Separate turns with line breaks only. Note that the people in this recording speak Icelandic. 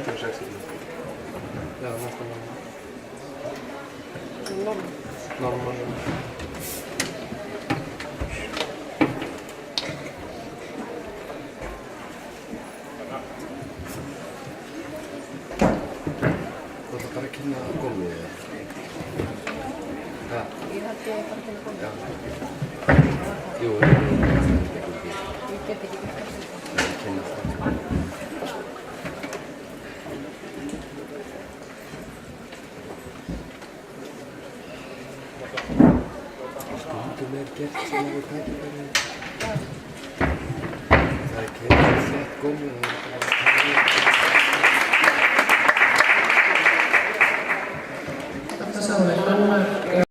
160. Já, nästan
Normal.
normal. Þú ætlar bara að kynna gólfið eða? Ja.
Ég held ég bara til að koma.
Já. Jú,
Ég get ekki gert það.
kynna það. Stundum gert svona við tækifæri. Það kemur þétt gólfið.